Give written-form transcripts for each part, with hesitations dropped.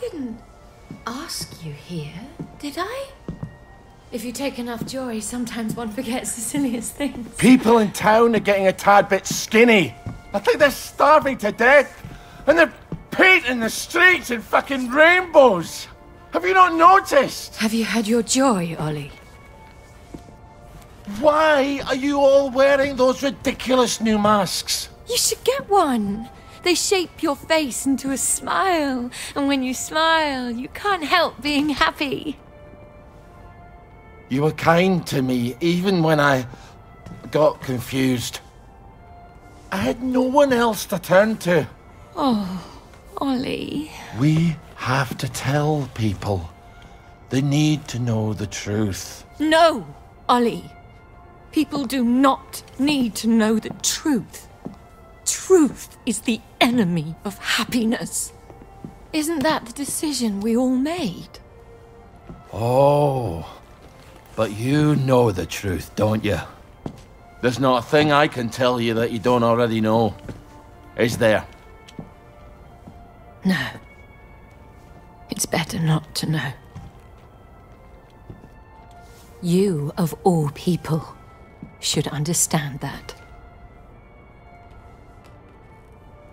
didn't ask you here, did I? If you take enough joy, sometimes one forgets the silliest things. People in town are getting a tad bit skinny. I think they're starving to death. And they're painting the streets in fucking rainbows. Have you not noticed? Have you had your joy, Ollie? Why are you all wearing those ridiculous new masks? You should get one. They shape your face into a smile. And when you smile, you can't help being happy. You were kind to me, even when I got confused. I had no one else to turn to. Oh, Ollie. We have to tell people. They need to know the truth. No, Ollie. People do not need to know the truth. Truth is the enemy of happiness. Isn't that the decision we all made? Oh, but you know the truth, don't you? There's not a thing I can tell you that you don't already know. Is there? No. It's better not to know. You, of all people, should understand that.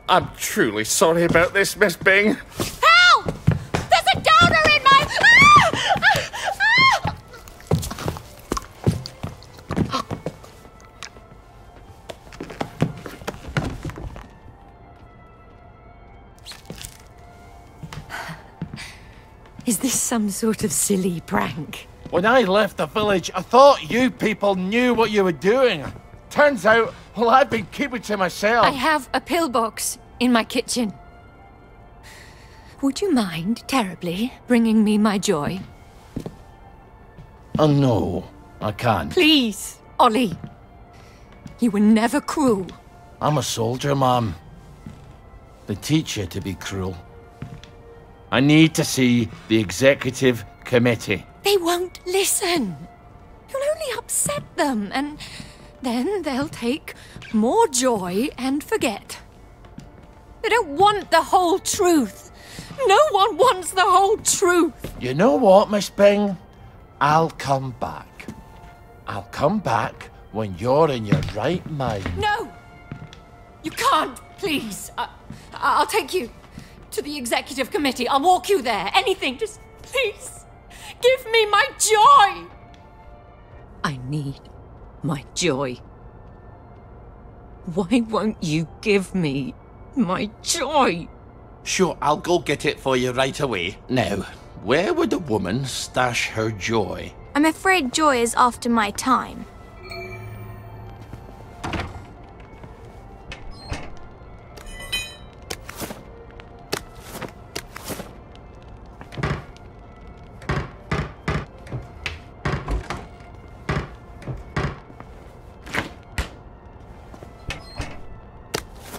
I'm truly sorry about this, Miss Bing. Help! There's a downer in my... Is this some sort of silly prank? When I left the village, I thought you people knew what you were doing. Turns out, well, I've been keeping to myself. I have a pillbox in my kitchen. Would you mind terribly bringing me my joy? Oh, no, I can't. Please, Ollie. You were never cruel. I'm a soldier, Mom. They teach you to be cruel. I need to see the executive committee. They won't listen. You'll only upset them, and then they'll take more joy and forget. They don't want the whole truth. No one wants the whole truth. You know what, Miss Bing? I'll come back. I'll come back when you're in your right mind. No! You can't, please. I'll take you to the executive committee. I'll walk you there. Anything, just please. Give me my joy! I need my joy. Why won't you give me my joy? Sure, I'll go get it for you right away. Now, where would a woman stash her joy? I'm afraid joy is after my time.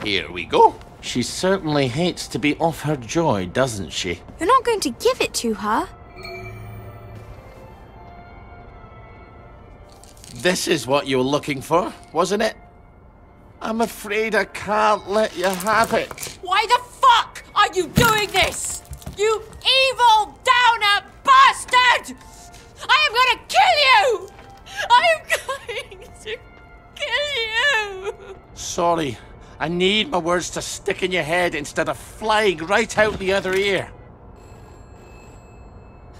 Here we go. She certainly hates to be off her joy, doesn't she? You're not going to give it to her. This is what you were looking for, wasn't it? I'm afraid I can't let you have it. Why the fuck are you doing this? You evil downer bastard! I am gonna kill you! I am going to kill you! Sorry. I need my words to stick in your head instead of flying right out the other ear.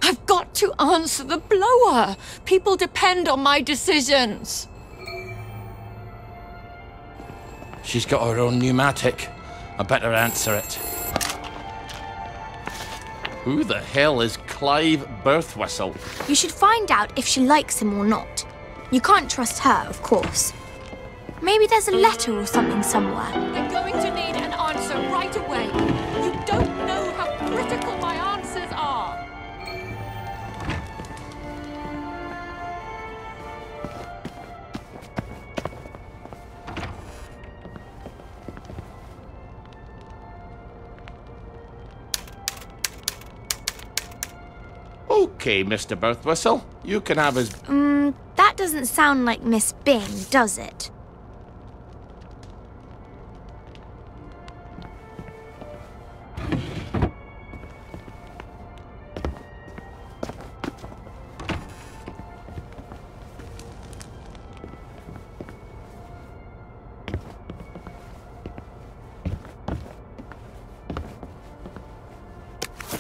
I've got to answer the blower. People depend on my decisions. She's got her own pneumatic. I better answer it. Who the hell is Clive Birthwhistle? You should find out if she likes him or not. You can't trust her, of course. Maybe there's a letter or something somewhere. They're going to need an answer right away. You don't know how critical my answers are. Okay, Mr. Birthwhistle. You can have his... That doesn't sound like Miss Bing, does it?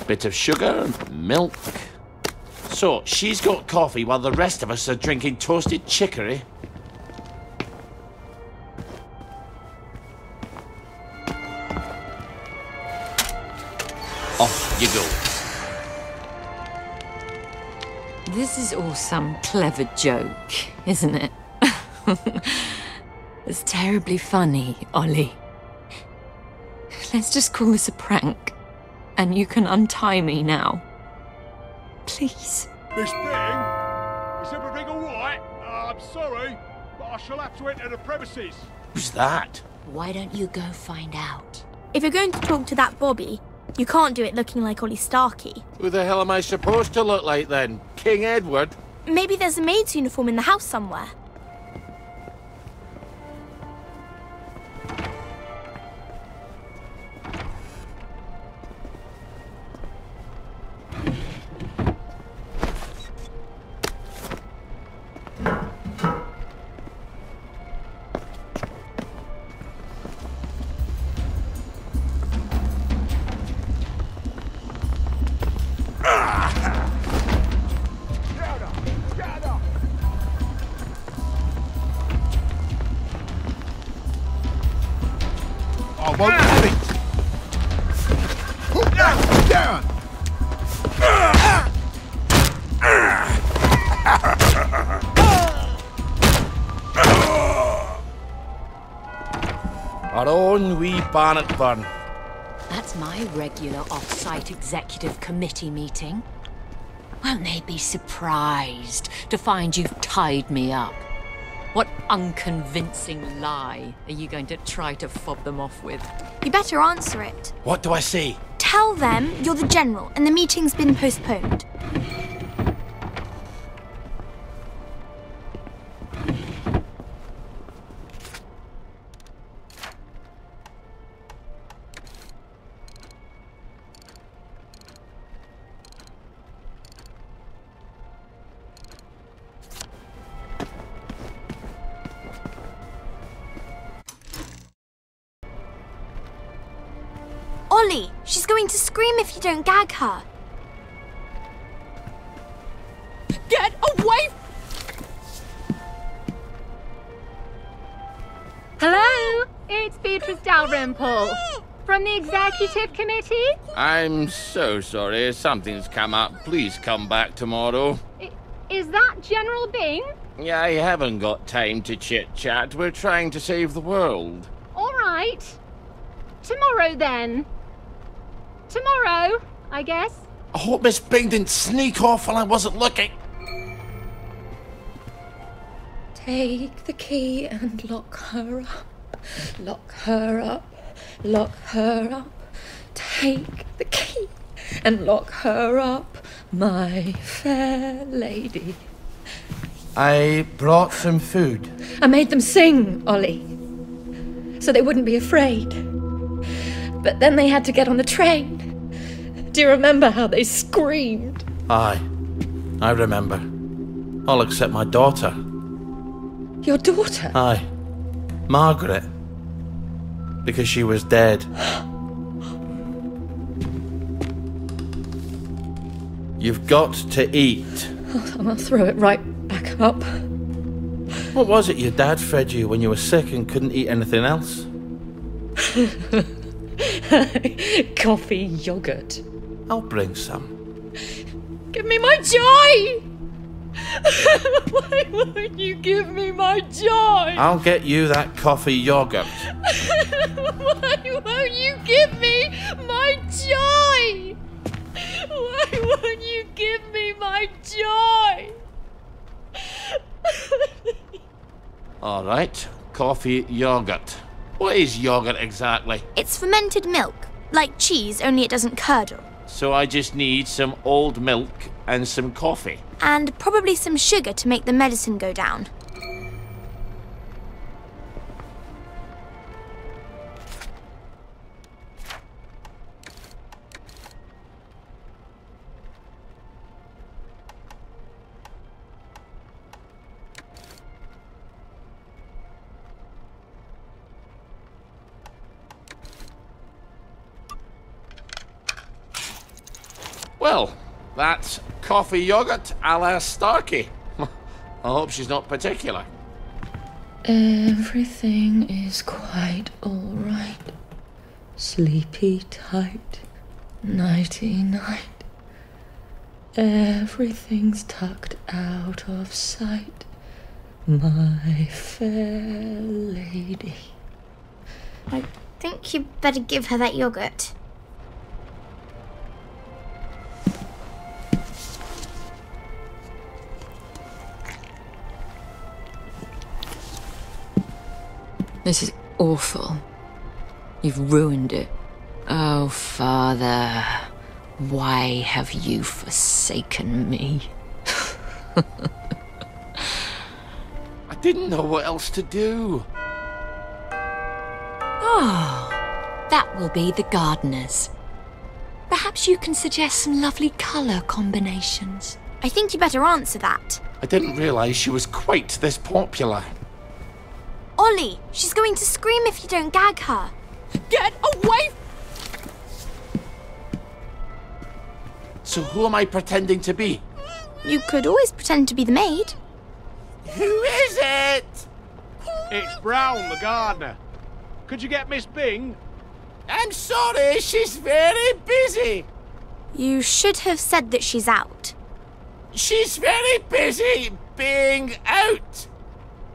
bit of sugar, milk. So, she's got coffee while the rest of us are drinking toasted chicory. Off you go. This is all some clever joke, isn't it? It's terribly funny, Ollie. Let's just call this a prank, and you can untie me now. Please. Miss Bing? Is everything all right? I'm sorry, but I shall have to enter the premises. Who's that? Why don't you go find out? If you're going to talk to that Bobby, you can't do it looking like Ollie Starkey. Who the hell am I supposed to look like then? King Edward? Maybe there's a maid's uniform in the house somewhere. I won't have it. Down. Our own wee Bannockburn. That's my regular off-site executive committee meeting. Won't they be surprised to find you've tied me up? What unconvincing lie are you going to try to fob them off with? You better answer it. What do I say? Tell them you're the general and the meeting's been postponed. Ollie, she's going to scream if you don't gag her. Get away! Hello, it's Beatrice Dalrymple from the Executive Committee. I'm so sorry. Something's come up. Please come back tomorrow. Is that General Bing? Yeah, I haven't got time to chit-chat. We're trying to save the world. All right. Tomorrow then. Tomorrow, I guess. I hope Miss Bing didn't sneak off while I wasn't looking. Take the key and lock her up. Lock her up. Lock her up. Take the key and lock her up, my fair lady. I brought some food. I made them sing, Ollie, so they wouldn't be afraid. But then they had to get on the train. Do you remember how they screamed? Aye, I remember. All except my daughter. Your daughter? Aye, Margaret. Because she was dead. You've got to eat. I'll throw it right back up. What was it your dad fed you when you were sick and couldn't eat anything else? Coffee yogurt. I'll bring some. Give me my joy! Why won't you give me my joy? I'll get you that coffee yogurt. Why won't you give me my joy? Why won't you give me my joy? All right, coffee yogurt. What is yogurt exactly? It's fermented milk, like cheese, only it doesn't curdle. So I just need some old milk and some coffee. And probably some sugar to make the medicine go down. Well, that's coffee yogurt a la Starkey. I hope she's not particular. Everything is quite all right. Sleepy tight, nighty night. Everything's tucked out of sight, my fair lady. I think you'd better give her that yogurt. This is awful. You've ruined it. Oh, Father, why have you forsaken me? I didn't know what else to do. Oh, that will be the gardeners. Perhaps you can suggest some lovely colour combinations. I think you better answer that. I didn't realise she was quite this popular. Ollie, she's going to scream if you don't gag her. Get away! So who am I pretending to be? You could always pretend to be the maid. Who is it? It's Brown, the gardener. Could you get Miss Bing? I'm sorry, she's very busy. You should have said that she's out. She's very busy being out.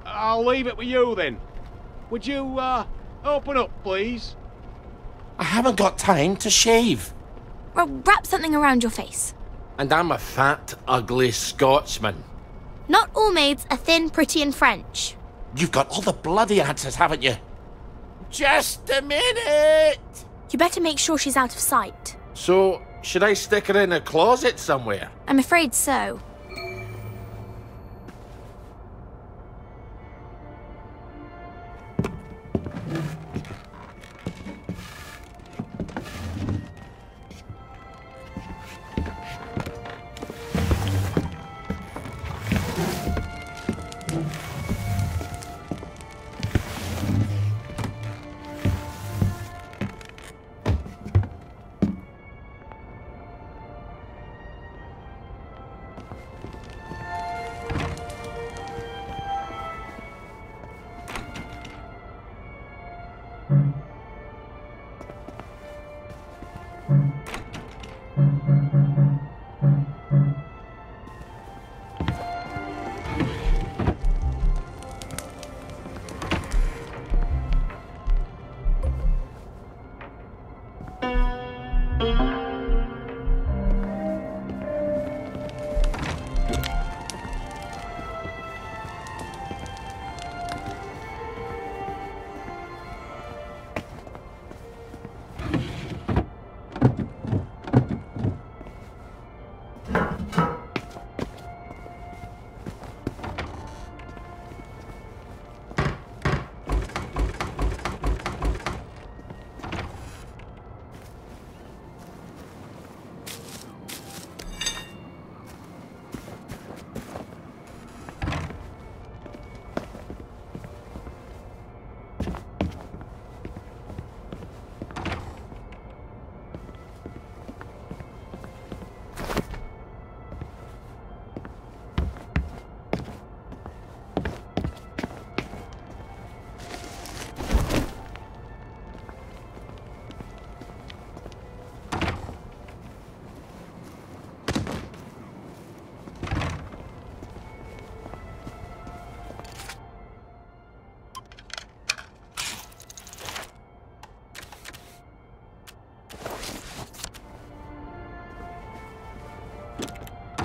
I'll leave it with you then. Would you, open up, please? I haven't got time to shave. Well, wrap something around your face. And I'm a fat, ugly Scotsman. Not all maids are thin, pretty, and French. You've got all the bloody answers, haven't you? Just a minute! You better make sure she's out of sight. So, should I stick her in a closet somewhere? I'm afraid so.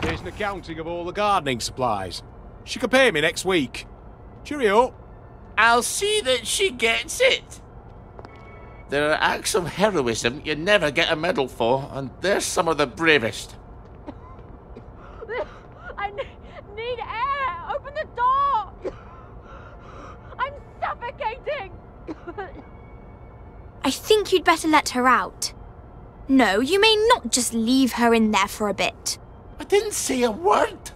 Here's an accounting of all the gardening supplies. She could pay me next week. Cheerio. I'll see that she gets it. There are acts of heroism you never get a medal for, and they're some of the bravest. I need air! Open the door! I'm suffocating! I think you'd better let her out. No, you may not just leave her in there for a bit. I didn't say a word.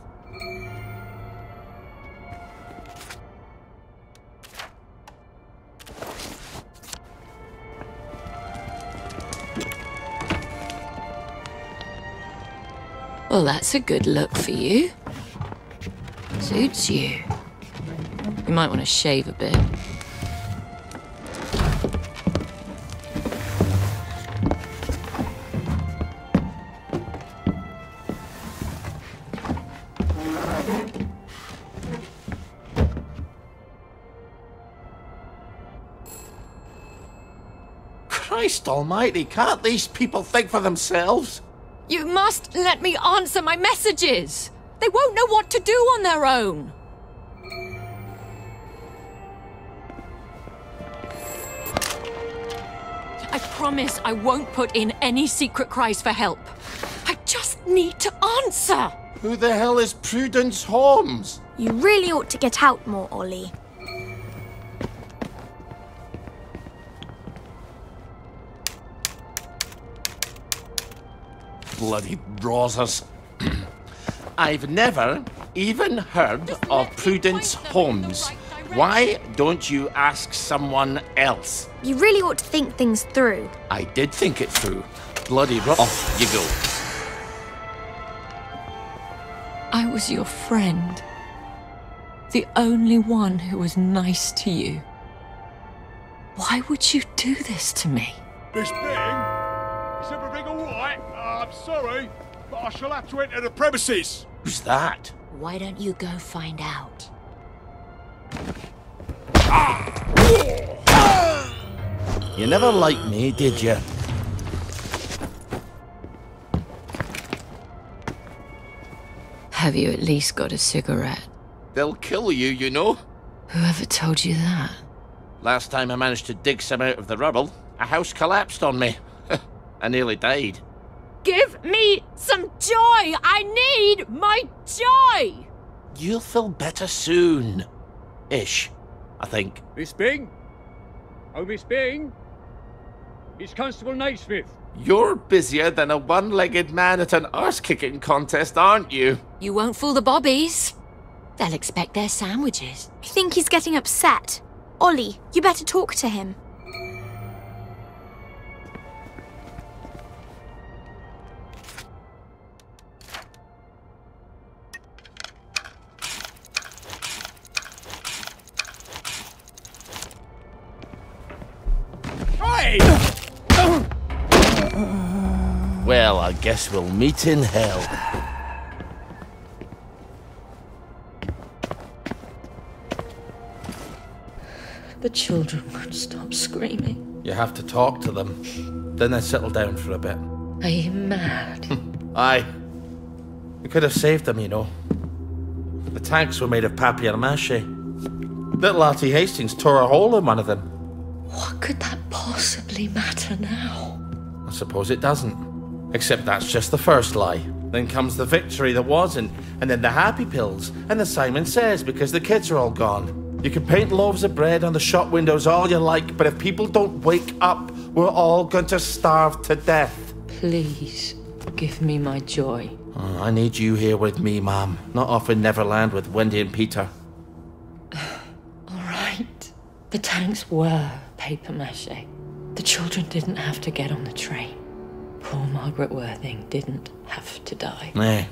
Well, that's a good look for you. Suits you. You might want to shave a bit. Christ almighty, can't these people think for themselves? You must let me answer my messages. They won't know what to do on their own. I promise I won't put in any secret cries for help. I just need to answer. Who the hell is Prudence Holmes? You really ought to get out more, Ollie. Bloody Rosers. I've never even heard of Prudence Holmes. Why don't you ask someone else? You really ought to think things through. I did think it through. Bloody off you go. I was your friend. The only one who was nice to you. Why would you do this to me? Miss Bing, is everything all right? I'm sorry, but I shall have to enter the premises. Who's that? Why don't you go find out? You never liked me, did you? Have you at least got a cigarette? They'll kill you, you know. Whoever told you that? Last time I managed to dig some out of the rubble, a house collapsed on me. I nearly died. Give me some joy! I need my joy! You'll feel better soon. Ish, I think. Miss Bing? Oh, Miss Bing? It's Constable Naismith. You're busier than a one-legged man at an arse-kicking contest, aren't you? You won't fool the bobbies. They'll expect their sandwiches. I think he's getting upset. Ollie, you better talk to him. Hey! Well, I guess we'll meet in hell. The children won't stop screaming. You have to talk to them. Then they settle down for a bit. Are you mad? Aye. We could have saved them, you know. The tanks were made of papier-mâché. Little Artie Hastings tore a hole in one of them. What could that possibly matter now? I suppose it doesn't. Except that's just the first lie. Then comes the victory that wasn't, and then the happy pills, and the Simon Says because the kids are all gone. You can paint loaves of bread on the shop windows all you like, but if people don't wake up, we're all going to starve to death. Please, give me my joy. Oh, I need you here with me, Mom. Not off in Neverland with Wendy and Peter. All right. The tanks were papier-mâché. The children didn't have to get on the train. Poor Margaret Worthing didn't have to die. Nah,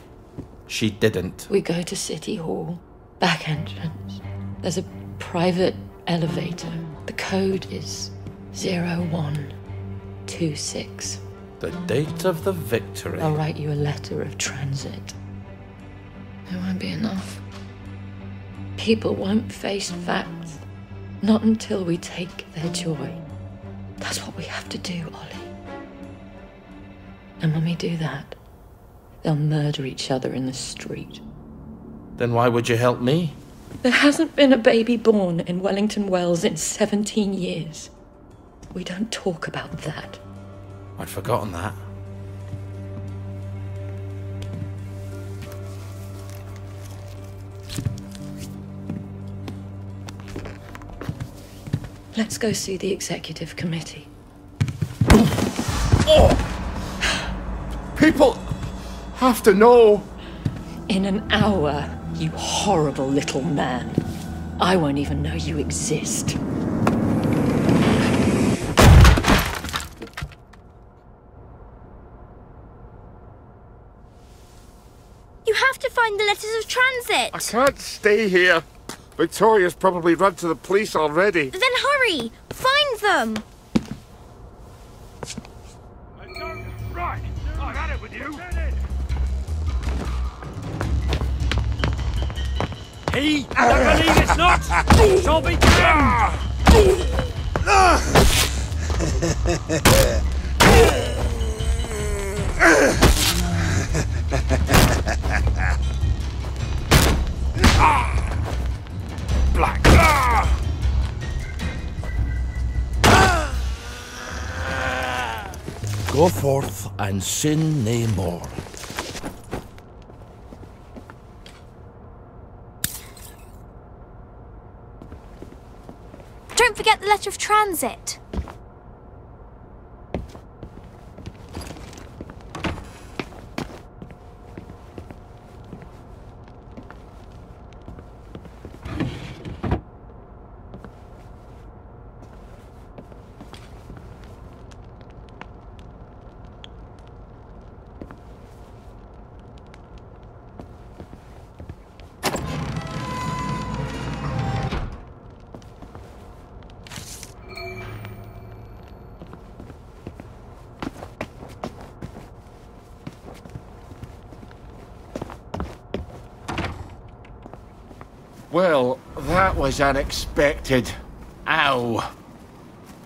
she didn't. We go to City Hall, back entrance. There's a private elevator. The code is 0126. The date of the victory. I'll write you a letter of transit. It won't be enough. People won't face facts. Not until we take their joy. That's what we have to do, Ollie. And when we do that, they'll murder each other in the street. Then why would you help me? There hasn't been a baby born in Wellington Wells in 17 years. We don't talk about that. I'd forgotten that. Let's go see the executive committee. Oh! People have to know. In an hour, you horrible little man. I won't even know you exist. find the letters of transit. I can't stay here. Victoria's probably run to the police already. Then hurry! Find them! Right, I've had it with you. He, I believe it's not, shall be damned! Black. Go forth and sin nae more. Don't forget the letter of transit. Well, that was unexpected. Ow.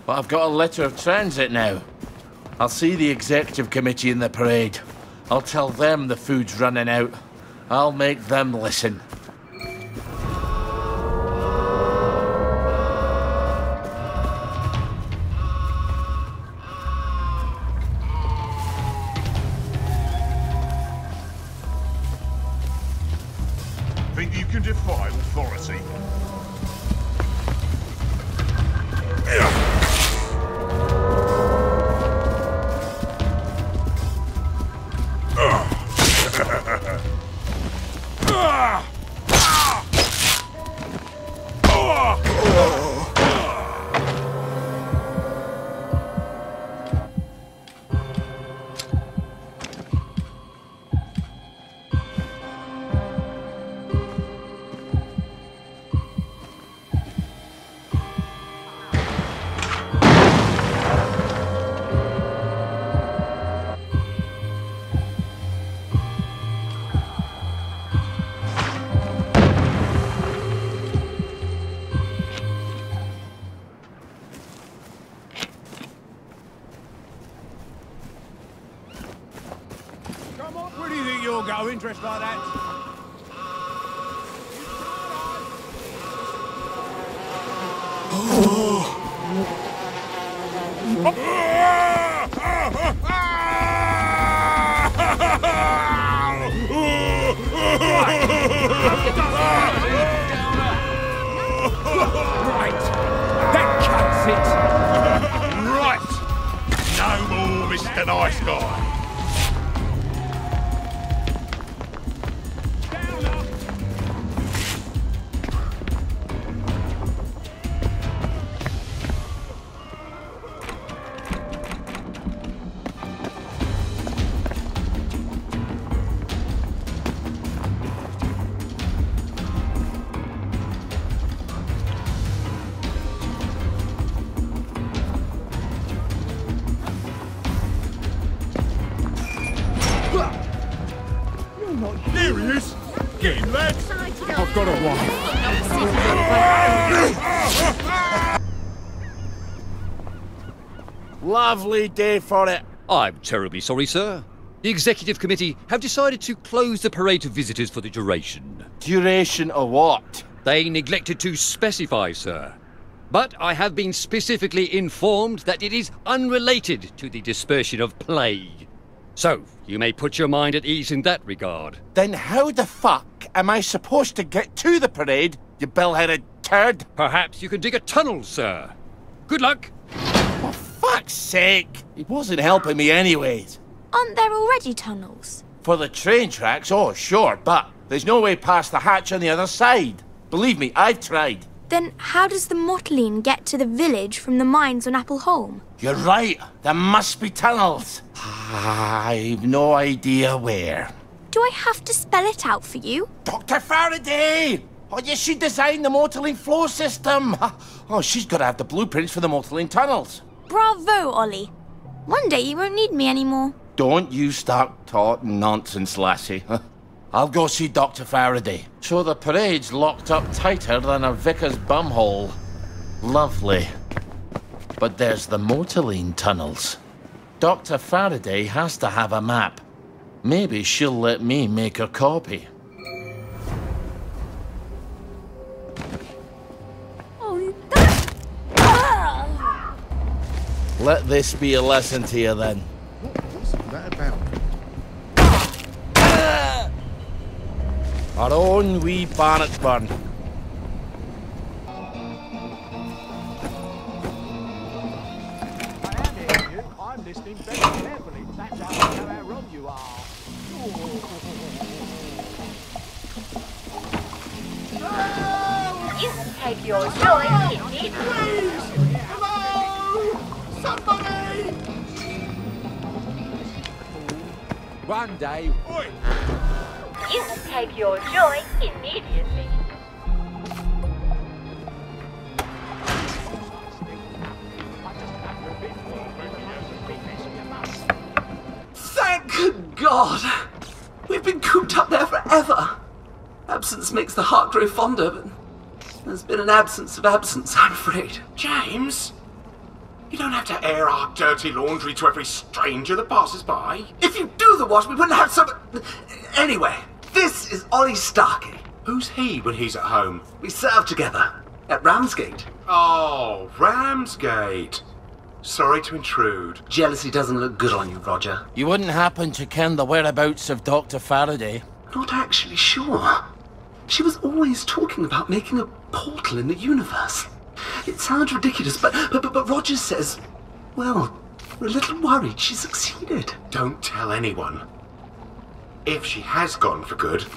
But I've got a letter of transit now. I'll see the executive committee in the parade. I'll tell them the food's running out. I'll make them listen. Think you can defy authority? Where do you think you'll go? Interest like that? Right, that cuts it. Right! No more, Mr. Nice Guy. There he is! Get him, lads! I've got a wife. Lovely day for it. I'm terribly sorry, sir. The Executive Committee have decided to close the parade to visitors for the duration. Duration of what? They neglected to specify, sir. But I have been specifically informed that it is unrelated to the dispersion of plague. So, you may put your mind at ease in that regard. Then how the fuck am I supposed to get to the parade, you bell-headed turd? Perhaps you can dig a tunnel, sir. Good luck. For fuck's sake! It wasn't helping me anyways. Aren't there already tunnels? For the train tracks, oh sure, but there's no way past the hatch on the other side. Believe me, I've tried. Then how does the Mottling get to the village from the mines on Appleholme? You're right, there must be tunnels. I've no idea where. Do I have to spell it out for you? Dr. Faraday! Oh, yes, she designed the Mortaline flow system. Oh, she's got to have the blueprints for the Mortaline tunnels. Bravo, Ollie. One day you won't need me anymore. Don't you start talking nonsense, lassie. I'll go see Dr. Faraday. So the parade's locked up tighter than a vicar's bumhole. Lovely. But there's the Mortaline tunnels. Dr. Faraday has to have a map. Maybe she'll let me make a copy. Let this be a lesson to you, then. What's that about? Our own wee Bannockburn. I am hearing you. I'm listening very carefully. That's how wrong you are. You can take your joy immediately. Hello! Somebody! One day... Oi! You can take your joy immediately. Thank God! We've been cooped up there forever. Absence makes the heart grow fonder, but there's been an absence of absence, I'm afraid. James? You don't have to air our dirty laundry to every stranger that passes by. If you do the wash, we wouldn't have so much... Anyway, this is Ollie Starkey. Who's he when he's at home? We served together at Ramsgate. Oh, Ramsgate. Sorry to intrude. Jealousy doesn't look good on you, Roger. You wouldn't happen to ken the whereabouts of Dr. Faraday? Not actually sure. She was always talking about making a portal in the universe. It sounds ridiculous, but Roger says, well, we're a little worried she succeeded. Don't tell anyone. If she has gone for good,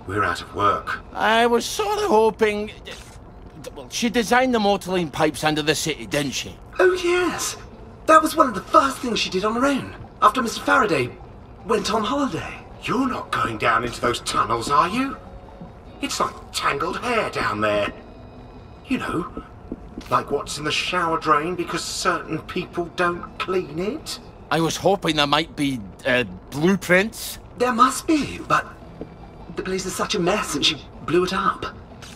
we're out of work. I was sort of hoping... Well, she designed the Mortaline pipes under the city, didn't she? Oh, yes. That was one of the first things she did on her own, after Mr. Faraday went on holiday. You're not going down into those tunnels, are you? It's like tangled hair down there. You know, like what's in the shower drain because certain people don't clean it. I was hoping there might be, blueprints. There must be, but the place is such a mess and she blew it up.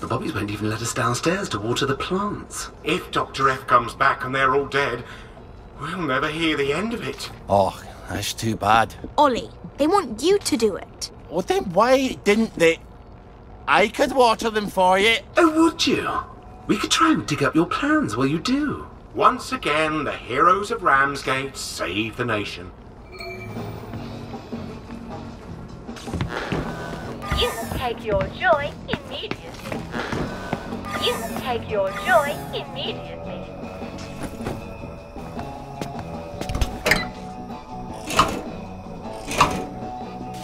The Bobbies won't even let us downstairs to water the plants. If Dr. F comes back and they're all dead, we'll never hear the end of it. Oh, that's too bad. Ollie, they want you to do it. Well, then why didn't they... I could water them for you. Oh, would you? We could try and dig up your plans while you do. Once again, the heroes of Ramsgate save the nation. You can take your joy immediately. You can take your joy immediately.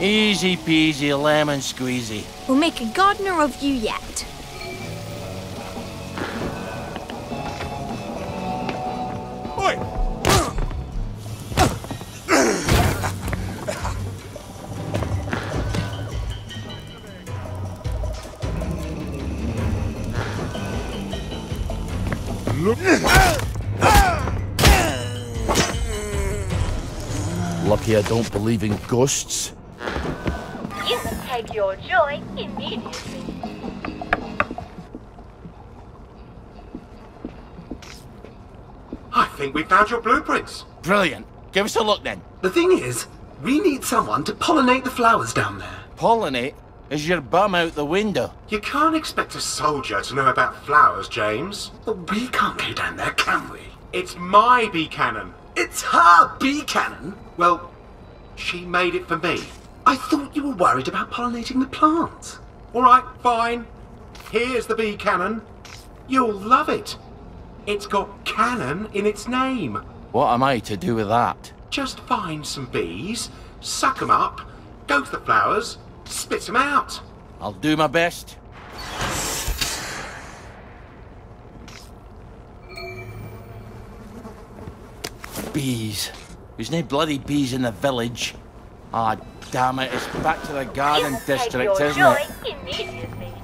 Easy peasy, lemon squeezy. We'll make a gardener of you yet. Oi! Lucky I don't believe in ghosts. You can take your joy immediately. I think we found your blueprints. Brilliant. Give us a look then. The thing is, we need someone to pollinate the flowers down there. Pollinate? Is your bum out the window? You can't expect a soldier to know about flowers, James. But we can't go down there, can we? It's my bee cannon. It's her bee cannon. Well, she made it for me. I thought you were worried about pollinating the plants. All right, fine. Here's the bee cannon. You'll love it. It's got cannon in its name. What am I to do with that? Just find some bees, suck them up, go to the flowers, spit them out. I'll do my best. Bees. There's no bloody bees in the village. Ah, damn it, it's back to the garden You will take district, your isn't joy it? immediately.